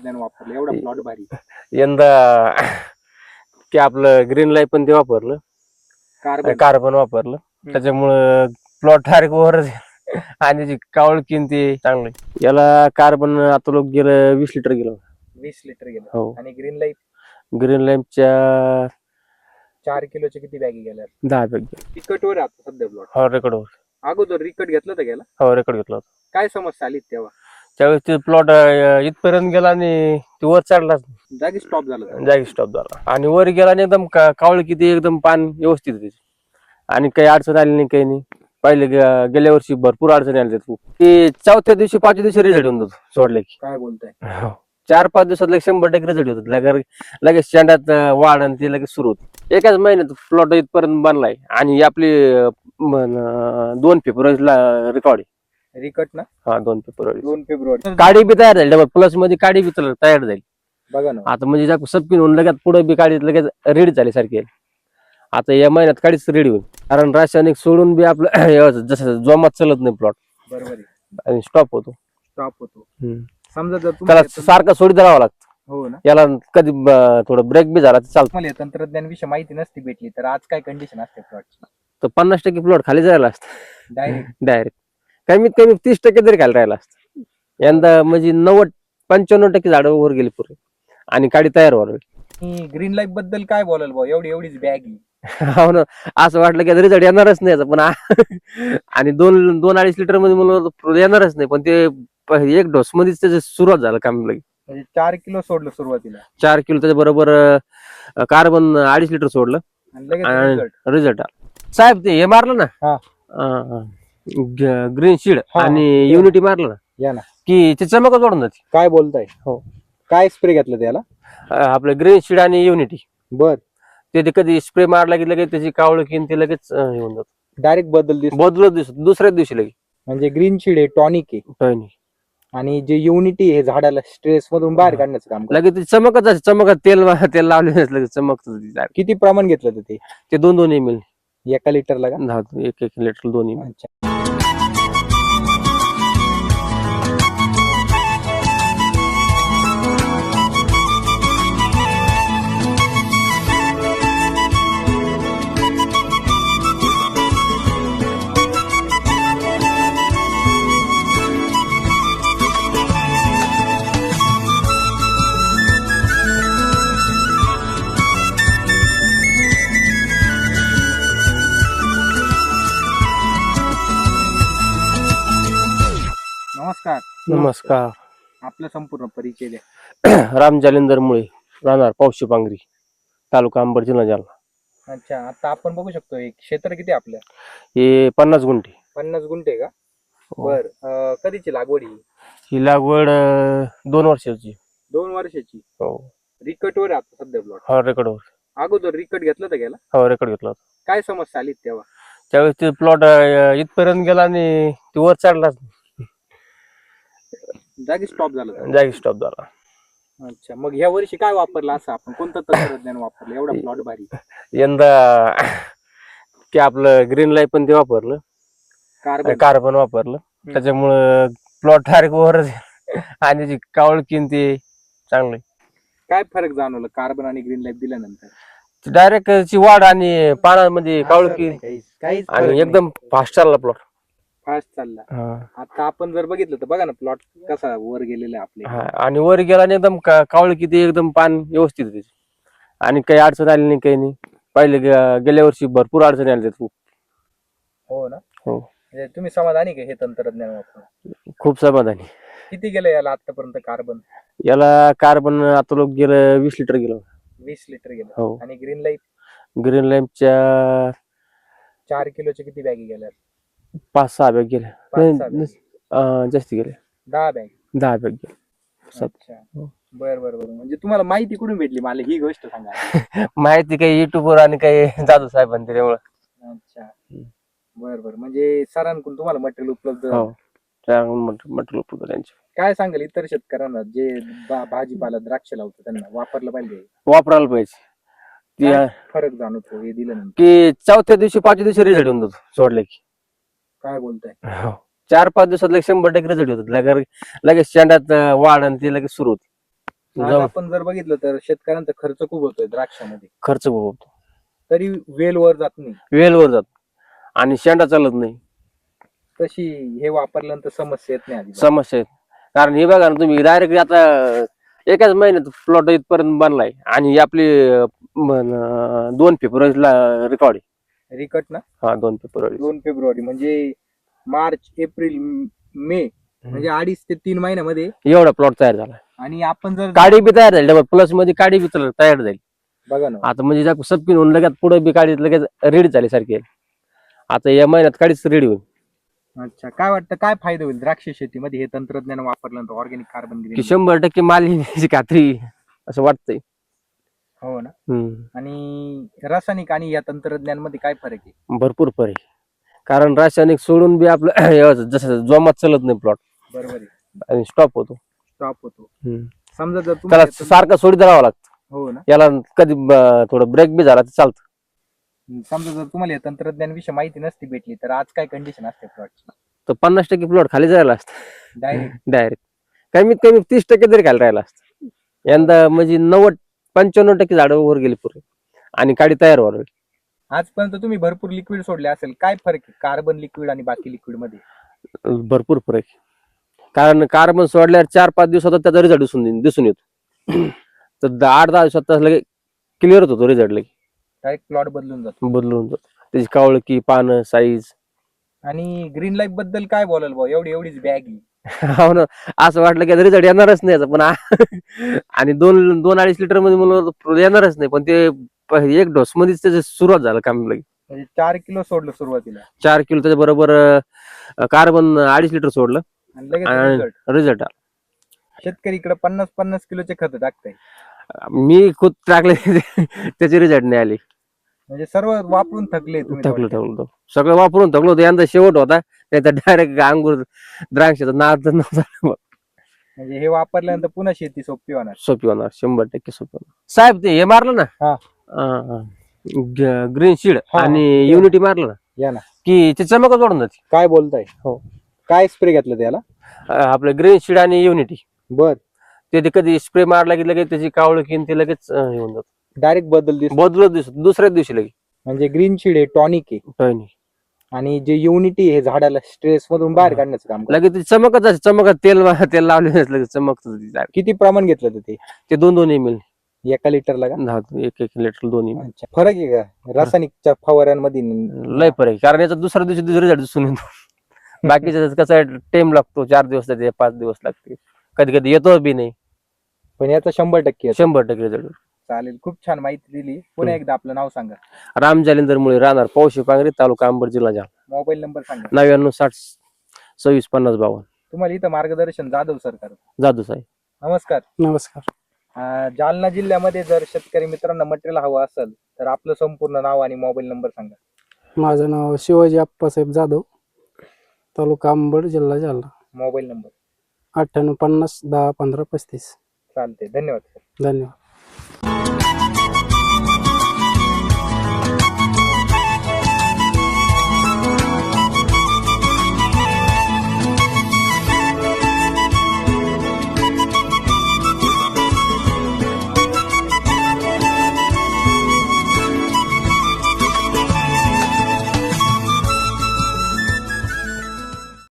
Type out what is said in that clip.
तंत्रज्ञान वापरलं एवढा प्लॉट भारी? यंदा की आपलं ग्रीन लाईफ पण ते वापरलं, कार्बन वापरलं, त्याच्यामुळं प्लॉट डायरेक्ट वर आणि जी कावळकीन ते चांगलं. याला कार्बन आता लोक गेलं 20 लिटर गेलं. 20 लिटर गेलं. हो. आणि ग्रीन लाईफ ग्रीन लाईफच्या 4 किलोच्या किती बॅगी गेल्या? 10 बॅग. रिकटवर आता सध्या प्लॉट. हो, रेकॉर्डवर. अगोदर रिकट घेतलं तर गेला? हो, रेकॉर्ड घेतला होता. काय समस्या आली तेव्हा? त्यावेळेस ते प्लॉट इथपर्यंत गेला आणि ते वर चढला, जागी स्टॉप झाला. जागी स्टॉप झाला आणि वर गेला आणि एकदम कावळ किती एकदम पान व्यवस्थित आहे त्याची, आणि काही अडचण आली नाही, काही नाही. पहिले गेल्या वर्षी भरपूर अडचणी आल्या ते 4थ्या दिवशी 5व्या दिवशी रिझल्ट येऊन जातो सोडले की. काय बोलताय? 4-5 दिवसात 100% रिझल्ट होतो. लगेच शेंडात वाढ आणि ते लगेच सुरू होत. एकाच महिन्यात प्लॉट इथपर्यंत बनलाय आणि आपली 2 फेब्रुवारीला रेकॉर्ड आहे रिकट ना. हा, 2 फेब्रुवारी. 2 फेब्रुवारी काडी बी तयार झाली, प्लस मध्ये काडी बी तयार झाली बघा ना. आता. म्हणजे सबकिन होऊन लगेच पुढे बी काढी लगेच रेडी झाली सारखी. आता या महिन्यात काढीच रेडी होईल, कारण रासायनिक सोडून बी आपलं जसं जोमात चालत नाही प्लॉट. बरोबर आहे. आणि स्टॉप होतो. समजा जर त्याला सारखं सोडी धरावं लागतं. हो ना. याला कधी थोडं ब्रेक बी झाला तर चालतं. मला तंत्रज्ञान विषयी माहिती नसती भेटली तर आज काय कंडिशन असते प्लॉटची? तर 50% प्लॉट खाली जायला असतं डायरेक्ट. कमीत कमी 30% तरी खाली राहिला असतं. यंदा म्हणजे 90-95% झाडं वर गेली पूर्ण आणि काडी तयार व्हावी. ग्रीन लाईफ बद्दल काय बोलाल भाऊ? एवढीच बॅग हो ना. असं वाटलं की रिझल्ट येणारच नाही पण आणि 2-2.5 लिटर मध्ये मला येणारच नाही, पण ते एक डोस मध्येच त्याची सुरुवात झालं काम. म्हणजे 4 किलो सोडलं सुरुवातीला. 4 किलो त्याच्या बरोबर कार्बन 2.5 लिटर सोडलं आणि रिझल्ट आला. साहेब ते हे मारलं ना, ग्रीन शीड आणि युनिटी मारलं ना, या ना की ते चमकच वाढून जाते. काय बोलताय? हो. काय स्प्रे घेतलं त्याला? आपलं ग्रीन शीड आणि युनिटी. बर. ते कधी स्प्रे मारला की लगेच त्याची कावळकी ते लगेच येऊन जात, डायरेक्ट बदलत दिसत दुसऱ्याच दिवशी लगेच. म्हणजे ग्रीन शीड हे टॉनिक आहे आणि जे युनिटी हे झाडाला स्ट्रेस मधून बाहेर काढण्याचं काम करतं. लगेच चमकत तेल लावले लगेच चमकत. किती प्रमाण घेतलं होतं ते? 2 ml एका लिटरला का? 1 लिटर 2 ml. अच्छा. नमस्कार. आपला संपूर्ण परिचय द्या. राम जालिंदर मुळे, राहणार पावशी पांगरी, तालुका अंबड, जिल्हा जालना. अच्छा. आता आपण बघू शकतो एक क्षेत्र किती आपलं? हे 50 गुंठे. 50 गुंठे का? बर. कधीची लागवड ही लागवड 2 वर्षाची. 2 वर्षाची. हो. रिकटवर आता सध्या प्लॉट. हो, रेकॉर्डवर. अगोदर रिकट घेतलं तर गेला? हो, रेकॉर्ड घेतला होता. काय समस्या आली तेव्हा? त्यावेळेस ते प्लॉट इथपर्यंत गेला आणि ते वर चढला, जागी स्टॉप झाला. अच्छा. मग ह्या वर्षी काय वापरलं असं आपण? कोणतं तंत्रज्ञान वापरलं एवढा प्लॉट भारी? यंदा की आपलं ग्रीन लाईफ पण ते वापरलं, कार्बन वापरलं, त्याच्यामुळं प्लॉट डायरेक्ट वर आणि जी कावळकी ते चांगलं. काय फरक जाणवलं कार्बन आणि ग्रीन लाईफ दिल्यानंतर? डायरेक्ट ची वाढ आणि पानामध्ये कावळकी आणि एकदम फास्ट चालला प्लॉट. फास्ट चालला. आता आपण जर बघितलं तर बघा ना प्लॉट कसा वर गेलेला आहे आपले. आणि वर गेला आणि एकदम कावळकी ते एकदम पान व्यवस्थित आहे त्याची, आणि काही अडचण आली नाही, काही नाही. पहिले गेल्या वर्षी भरपूर अडचणी आल्या खूप. हो ना. हो. तुम्ही समाधानी का हे तंत्रज्ञान वापरून? खूप समाधानी. किती गेलं याला आतापर्यंत कार्बन? याला कार्बन आता लोक गेलं 20 लिटर गेलं. 20 लिटर गेलं. हो. आणि ग्रीन लाईफ? ग्रीन लाईफच्या 4 किलोच्या किती बॅगी गेल्या? 5-6 बॅग गेल्या. जास्त गेले. 10 बॅग. 10 बॅग गेले. अच्छा. बर. म्हणजे तुम्हाला माहिती कुठून भेटली मला ही गोष्ट सांगा. माहिती काही युट्यूबवर आणि काही जाधव साहेबांनी त्याच्यामुळे. अच्छा. बर. म्हणजे सरांकडून तुम्हाला मटेरियल उपलब्ध झालं. हो, मटेरियल उपलब्ध त्यांचे. काय सांगाल इतर शेतकऱ्यांना जे भाजीपाला द्राक्ष लावतो त्यांना वापरलं पाहिजे? वापरायला पाहिजे. फरक जाणवतो हे दिल्यानंतर की 4थ्या दिवशी 5व्या दिवशी रिझल्ट येऊन जातो सोडले की. काय बोलताय? 4-5 दिवसात 100% रिझल्ट होतो. लगेच शेंडात वाढ आणि ते लगेच सुरू होते. आज जाऊ. आपण जर बघितलं तर शेतकऱ्यांचा खर्च खूप होतोय द्राक्षामध्ये, खर्च खूप होतो, तरी वेल वर जात नाही. वेलवर जात आणि शेंडा चालत नाही. तशी हे वापरल्यानंतर समस्या येत नाही अजिबात. समस्या आहेत. कारण हे बघा ना तुम्ही डायरेक्ट आता एकाच महिन्यात प्लॉट इथपर्यंत बनलाय आणि ही आपली 2 फेब्रुवारीला रेकॉर्ड आहे. रिकट ना, हा 2 फेब्रुवारी 2 फेब्रुवारी म्हणजे मार्च, एप्रिल, मे म्हणजे 2.5 ते 3 महिन्यामध्ये. एवढा प्लॉट तयार झाला. आणि आपण जर काडी बी तयार झाली, प्लस मध्ये काडी बी तयार झाली. बघा ना, आता म्हणजे सबकी होऊन लगेच पुढे बी काढी लगेच रेडी झाली सारखी आहे. आता या महिन्यात काढीच रेडी होईल. अच्छा, काय वाटतं काय फायदा होईल द्राक्ष शेतीमध्ये हे तंत्रज्ञान वापरल्यानंतर, ऑर्गॅनिक कार्बन की ग्रीन? 100% माल येण्याची खात्री असं वाटतंय. हो ना. हम्म. आणि रासायनिक आणि या तंत्रज्ञानामध्ये काय फरक आहे? भरपूर फरक आहे. कारण रासायनिक सोडून बी आपलं जसं जोमात चालत नाही प्लॉट बरोबर आहे, आणि स्टॉप होतो. स्टॉप होतो. हम्म. समजा जर त्याला तुम्हाला सारखं सोडीत राहावं लागतं. हो ना, याला कधी थोडं ब्रेक बी झाला तर चालतं. समजा जर तुम्हाला या तंत्रज्ञान विषयी माहिती नसती भेटली तर आज काय कंडिशन असते प्लॉटची? तर 50% प्लॉट खाली जायला असतं डायरेक्ट डायरेक्ट. कमीत कमी 30% तरी खाली राहिला असतं. यंदा म्हणजे 90-95% झाडं वर गेली पुरे आणि काडी तयार व्हावी. आजपर्यंत तुम्ही भरपूर लिक्विड सोडले असेल, काय फरक आहे कार्बन लिक्विड आणि बाकी लिक्विड मध्ये? भरपूर फरक आहे. कारण कार्बन सोडल्यावर 4-5 दिवसात त्याचा रिझल्ट दिसून येतो. तर 8-10 दिवसात लगे क्लिअर होतो रिझल्ट, लगे डायरेक्ट प्लॉट बदलून जातो. बदलून जातो. त्याची कावळकी, पानं, साईज. आणि ग्रीन लाईफ बद्दल काय बोलाल भाऊ, एवढीच बॅग? हो ना, असं वाटलं की रिझल्ट येणारच नाही याचा, पण आणि 2-2.5 लिटर मध्ये मला येणारच नाही, पण ते एक डोस मध्येच त्याची सुरुवात झालं काम लगे. म्हणजे 4 किलो सोडलं सुरुवातीला 4 किलो त्याच्या बरोबर कार्बन 2.5 लिटर सोडलं आणि लगेच आणि रिझल्ट. रिझल्ट आला. शेतकरी इकडे 50-50 किलोचे खत टाकताय, मी खुद टाकले त्याचे रिझल्ट नाही आले. म्हणजे सर्व वापरून थकले तुम्ही थोडक्यात. थकलो सगळं वापरून थकलो होतो. यंदा शेवट होता, नाही तर डायरेक्ट अंगूर द्राक्षाचा नाद नव्हता. म्हणजे हे वापरल्यानंतर पुन्हा शेती सोपी होणार. सोपी होणार, 100% सोपी होणार. साहेब ते हे मारलं हा. ना ग्रीन शीड हा, आणि ते. युनिटी मारलं ना या ना, की ते चमकच वाढून जाते. काय बोलताय? हो. काय स्प्रे घेतलं त्याला? आपलं ग्रीन शीड आणि युनिटी बर, ते कधी स्प्रे मारला की लगेच त्याची कावळकी ते लगेच हे होऊन जात, डायरेक्ट बदलत दिसत दुसऱ्याच दिवशी लगेच. म्हणजे ग्रीन शीड हे टॉनिक आहे टॉनिक. आणि जे युनिटी हे झाडाला स्ट्रेस मधून बाहेर काढण्याचं काम करतं. लगेच ती चमकच असते, चमकत तेल लावले लगेच चमकत. किती प्रमाण घेतलं होतं ते 2-2 ml एका लिटरला का? 1 लिटर 2 ml. अच्छा, फरक आहे का रासायनिकच्या फवाऱ्यांमध्ये? लय फरक आहे, कारण याचा दुसऱ्या दिवशी रिझल्ट दिसून येतो. बाकीच्या कसं आहे, टाइम लागतो, 4 दिवस लागते, 5 दिवस लागते, कधी कधी येतो बी नाही. पण याचा 100% 100% रिझल्ट. चालेल, खूप छान माहिती दिली. पुन्हा एकदा आपलं नाव सांगा. राम जालिंदर मुळे, राहणार पौशी पांगरी, तालुका अंबड, जिल्हा जालना. मोबाईल नंबर सांगा. 9960265052. तुम्हाला इथं मार्गदर्शन जाधव सर करतात. जाधव साहेब. नमस्कार. नमस्कार. जालना जिल्ह्यामध्ये जर शेतकरी मित्रांना मटेरियल हवं असेल तर आपलं संपूर्ण नाव आणि मोबाईल नंबर सांगा. माझं नाव शिवाजी आप्पासाहेब जाधव, तालुका अंबड, जिल्हा जालना. Mobile number 9850 10 15 35. चालते. धन्यवाद सर. धन्यवाद.